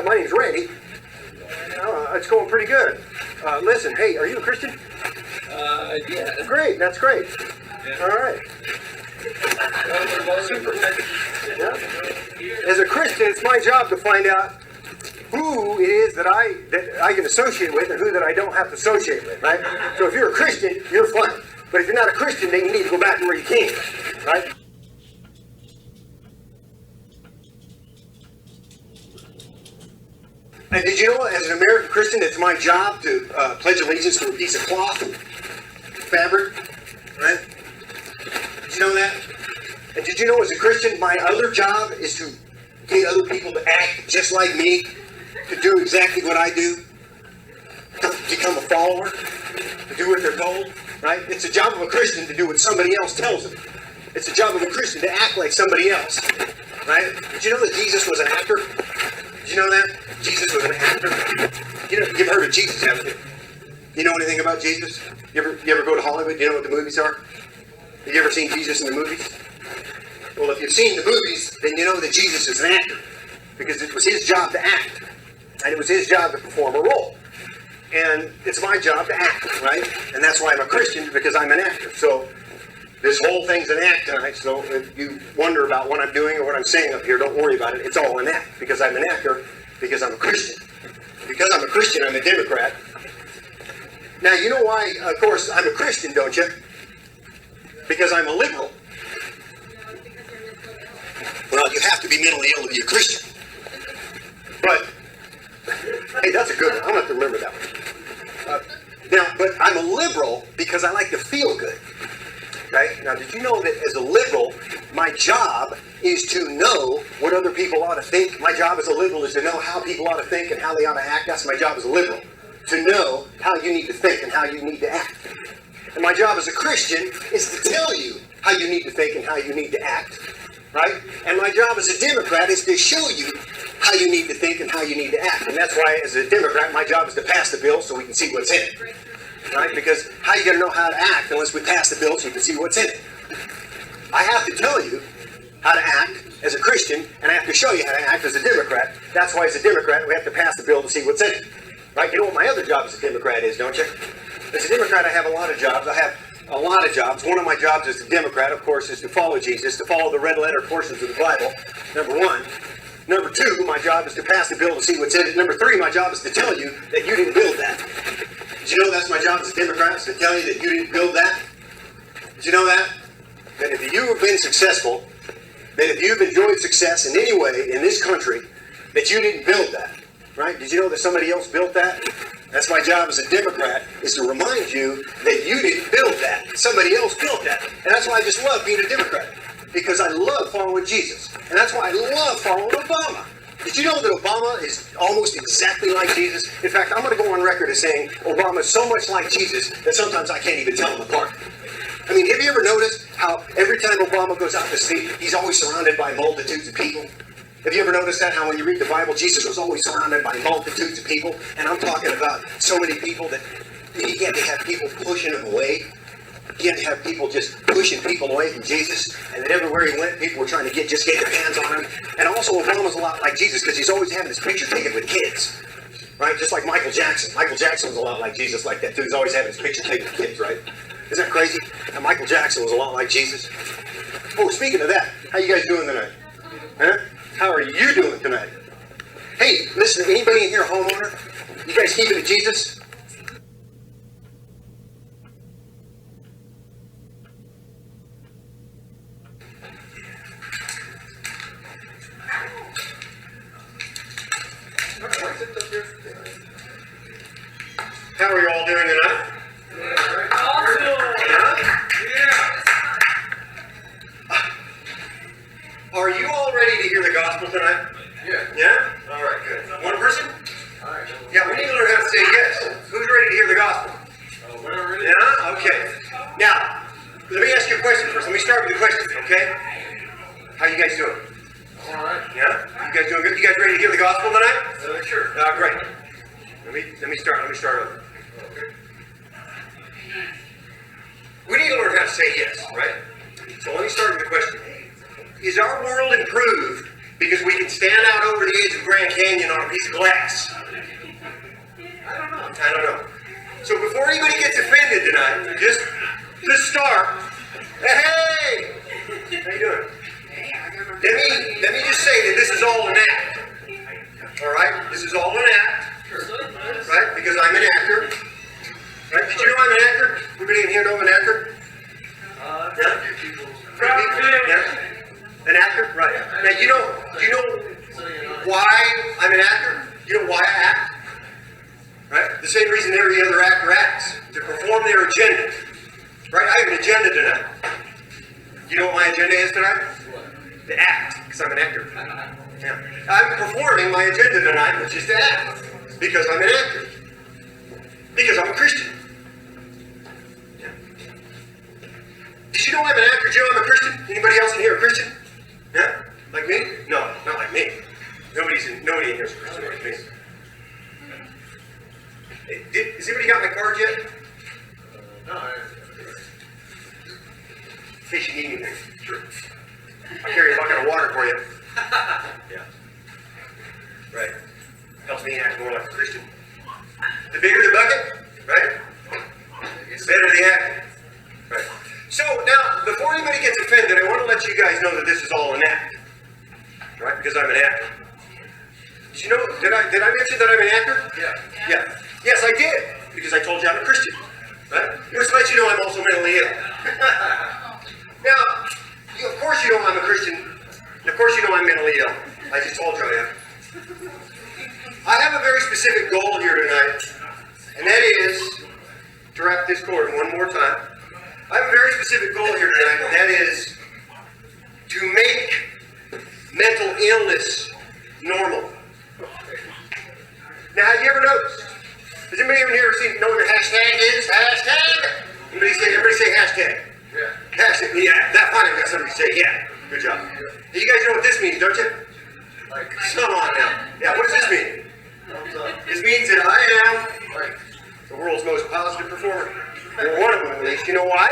my name's Randy. It's going pretty good. Listen, hey, are you a Christian? Yeah. Great, that's great. Yeah. All right. Super. Yeah. As a Christian, it's my job to find out who it is that I can associate with and who that I don't have to associate with, right? So if you're a Christian, you're fine. But if you're not a Christian, then you need to go back to where you came, right? And did you know, as an American Christian, it's my job to pledge allegiance to a piece of cloth, fabric, right? Did you know that? And did you know, as a Christian, my other job is to get other people to act just like me, to do exactly what I do, to become a follower, to do what they're told, right? It's the job of a Christian to do what somebody else tells them. It's the job of a Christian to act like somebody else, right? Did you know that Jesus was an actor? Did you know that? Jesus was an actor. You've heard of Jesus, haven't you? You know anything about Jesus? You ever go to Hollywood? Do you know what the movies are? Have you ever seen Jesus in the movies? Well, if you've seen the movies, then you know that Jesus is an actor. Because it was his job to act. And it was his job to perform a role. And it's my job to act, right? And that's why I'm a Christian, because I'm an actor. So this whole thing's an act tonight. So if you wonder about what I'm doing or what I'm saying up here, don't worry about it. It's all an act. Because I'm an actor, because I'm a Christian. Because I'm a Christian, I'm a Democrat. Now, you know why, of course, I'm a Christian, don't you? Because I'm a liberal. Well, you have to be mentally ill to be a Christian. But, hey, that's a good one. I'm going to have to remember that one. But I'm a liberal because I like to feel good. Right? Now, did you know that as a liberal, my job is to know what other people ought to think? My job as a liberal is to know how people ought to think and how they ought to act. That's my job as a liberal. To know how you need to think and how you need to act. And my job as a Christian is to tell you how you need to think and how you need to act. Right? And my job as a Democrat is to show you how you need to think and how you need to act. And that's why, as a Democrat, my job is to pass the bill so we can see what's in it. Right? Because how are you going to know how to act unless we pass the bill so you can see what's in it? I have to tell you how to act as a Christian, and I have to show you how to act as a Democrat. That's why, as a Democrat, we have to pass the bill to see what's in it. Right? You know what my other job as a Democrat is, don't you? As a Democrat, I have a lot of jobs. I have a lot of jobs. One of my jobs as a Democrat, of course, is to follow Jesus, to follow the red letter portions of the Bible, number one. Number two, my job is to pass the bill to see what's in it. Number three, my job is to tell you that you didn't build that. Did you know that's my job as a Democrat, is to tell you that you didn't build that? Did you know that? That if you have been successful, that if you've enjoyed success in any way in this country, that you didn't build that. Right? Did you know that somebody else built that? That's my job as a Democrat, is to remind you that you didn't build that. Somebody else built that. And that's why I just love being a Democrat. Because I love following Jesus. And that's why I love following Obama. Did you know that Obama is almost exactly like Jesus? In fact, I'm going to go on record as saying Obama is so much like Jesus that sometimes I can't even tell them apart. I mean, have you ever noticed how every time Obama goes out to speak, he's always surrounded by multitudes of people? Have you ever noticed that, how when you read the Bible, Jesus was always surrounded by multitudes of people? And I'm talking about so many people that he had to have people pushing him away. He had to have people just pushing people away from Jesus. And then everywhere he went, people were trying to get their hands on him. And also, Obama's a lot like Jesus because he's always having his picture taken with kids. Right? Just like Michael Jackson. Michael Jackson was a lot like Jesus like that, too. He's always having his picture taken with kids, right? Isn't that crazy? And Michael Jackson was a lot like Jesus. Oh, speaking of that, how you guys doing tonight? Huh? How are you doing tonight? Hey, listen, anybody in here a homeowner? You guys keeping it Jesus? How are you all doing tonight? Are you all ready to hear the gospel tonight? Yeah. Yeah? All right, good. One person? All right. Yeah, we need to learn how to say yes. Who's ready to hear the gospel? We're ready. Yeah? Okay. Now, let me ask you a question first. Let me start with the question, okay? How you guys doing? All right. Yeah? You guys doing good? You guys ready to hear the gospel tonight? Sure. Great. Let me start over. Okay. We need to learn how to say yes, right? So let me start with the question. Is our world improved because we can can stand out over the edge of Grand Canyon on a piece of glass? I don't know. So before anybody gets offended tonight, just to start, hey! How you doing? Let me just say that this is all an act. All right? This is all an act. Right? Because I'm an actor. Right? Did you know I'm an actor? Everybody in here know I'm an actor? Yeah? Yeah? An actor? Right. Now, do you know why I'm an actor? You know why I act? Right? The same reason every other actor acts. To perform their agenda. Right? I have an agenda tonight. You know what my agenda is tonight? To act, because I'm an actor. Yeah. I'm performing my agenda tonight, which is to act, because I'm an actor. Because I'm a Christian. Yeah. Did you know I'm an actor? Did you know I'm a Christian? Anybody else in here a Christian? Yeah? Like me? No, not like me. Nobody in here is a Christian like me. Hey, has anybody got my card yet? No. In case you need anything. Sure. I'll carry a bucket of water for you. Yeah. Right. Helps me act more like a Christian. The bigger the bucket, right? The better the act. Right. So now, before anybody gets offended, I want to let you guys know that this is all an act. Right? Because I'm an actor. Did you know, did I mention that I'm an actor? Yeah. Yeah. Yes, I did. Because I told you I'm a Christian. Right? It was to let you know I'm also mentally ill. Now, of course you know I'm a Christian. Of course you know I'm mentally ill. I just told you I am. I have a very specific goal here tonight, and that is, to wrap this cord one more time, I have a very specific goal here tonight, and that is to make mental illness normal. Now, have you ever noticed? Has anybody even here know what the hashtag is? Hashtag? Everybody say hashtag. Yeah. Hashtag, yeah, that funny got somebody say, yeah. Good job. Hey, you guys know what this means, don't you? Like, Come on now. Yeah, what does this mean? thumbs up. This means that I am Right. the world's most positive performer. Or one of them, at least. You know why?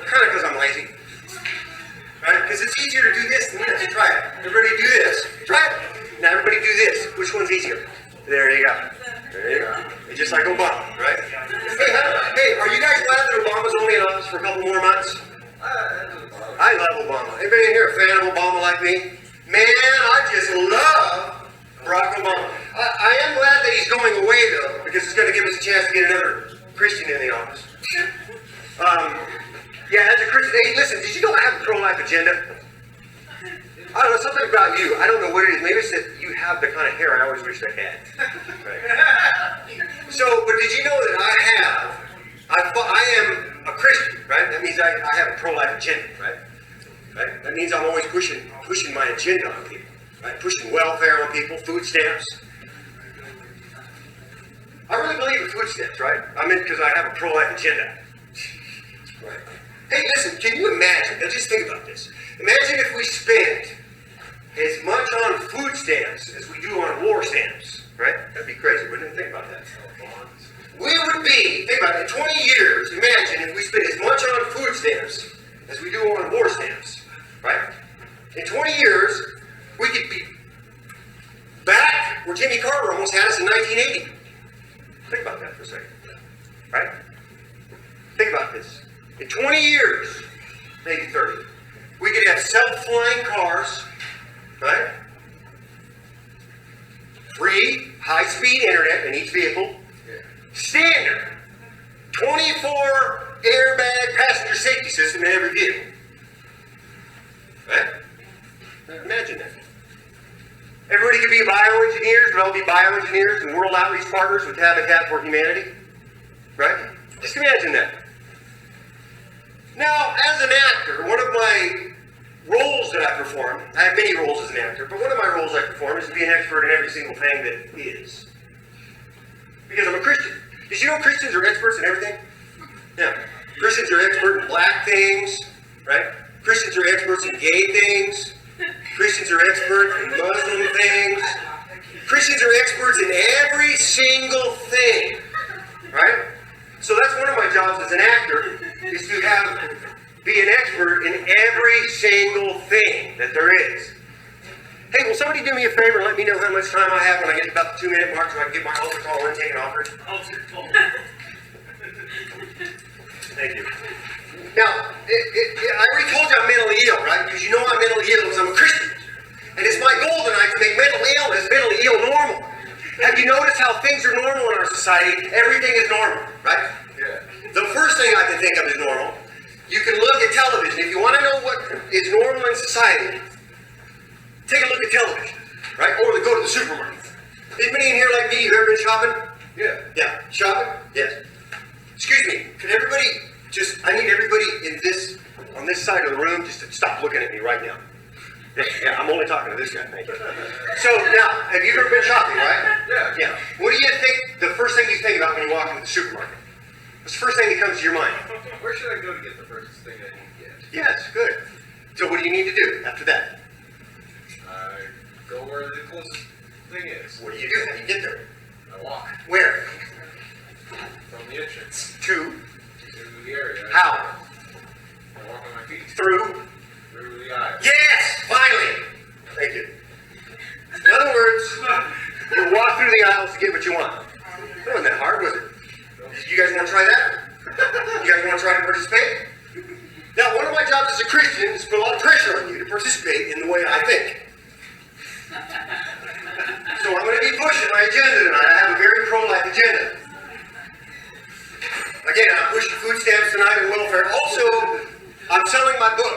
Kind of because I'm lazy. Right? Because it's easier to do this than this. Try it. Everybody do this. Try it. Now everybody do this. Which one's easier? There you go. There you go. It's just like Obama, right? Hey, are you guys glad that Obama's only in office for a couple more months? I love Obama. Anybody in here a fan of Obama like me? Man, I just love Barack Obama. I am glad that he's going away, though, because it's going to give us a chance to get another Christian in the office. Yeah, as a Christian, hey, listen, did you know I have a pro-life agenda? I don't know, something about you. I don't know what it is. Maybe it's that you have the kind of hair I always wished I had. Right. So, but did you know that I am a Christian, right? That means I have a pro-life agenda, right? Right? That means I'm always pushing my agenda on people, right? Pushing welfare on people, food stamps. I really believe in food stamps, right? I'm in because I have a pro-life agenda. Right. Hey, listen, can you imagine? Now just think about this. Imagine if we spent as much on food stamps as we do on war stamps, right? That'd be crazy, wouldn't you? Think about that. We would be, think about it, in 20 years, imagine if we spent as much on food stamps as we do on war stamps, right? In 20 years, we could be back where Jimmy Carter almost had us in 1980. Think about that for a second, right? Think about this. In 20 years, maybe 30, we could have self-flying cars, right? Free, high-speed internet in each vehicle. Standard 24 airbag passenger safety system in every vehicle. Right? Imagine that. Everybody could be bioengineers, we'd all be bioengineers and world outreach partners with Habitat for Humanity. Right? Just imagine that. Now, as an actor, one of my roles that I perform, I have many roles as an actor, but one of my roles I perform is to be an expert in every single thing that is. Because I'm a Christian. Did you know Christians are experts in everything? Yeah. Christians are expert in black things, right? Christians are experts in gay things. Christians are experts in Muslim things. Christians are experts in every single thing, right? So that's one of my jobs as an actor, is to be an expert in every single thing that there is. Hey, will somebody do me a favor and let me know how much time I have when I get to about the 2-minute mark so I can get my altar call and take an offering? Altar call. Thank you. Now, I already told you I'm mentally ill, right? Because you know I'm mentally ill because I'm a Christian. And it's my goal tonight to make mentally ill normal. Have you noticed how things are normal in our society? Everything is normal, right? Yeah. The first thing I can think of is normal. You can look at television. If you want to know what is normal in society, take a look at television, right? Or go to the supermarket. Anybody in here like me, you ever been shopping? Yeah. Yeah. Shopping? Yes. Excuse me, could everybody I need everybody on this side of the room just to stop looking at me right now. Yeah, I'm only talking to this guy, thank you. So now, have you ever been shopping, right? Yeah. Yeah. What do you think, the first thing you think about when you walk into the supermarket? What's the first thing that comes to your mind? Where should I go to get the first thing I need to get? Yes, good. So what do you need to do after that? I go where the closest thing is. What do you do? How do you get there? I walk Where? from the entrance To? to the area. How? I walk on my feet Through? through the aisle. Yes! Finally! Thank you. In other words, you walk through the aisles to get what you want. It wasn't that hard, was it? You guys want to try that? You guys want to try to participate? Now, one of my jobs as a Christian is to put a lot of pressure on you to participate in the way I think. So I'm going to be pushing my agenda tonight. I have a very pro-life agenda. Again, I'm pushing food stamps tonight and welfare. Also, I'm selling my book.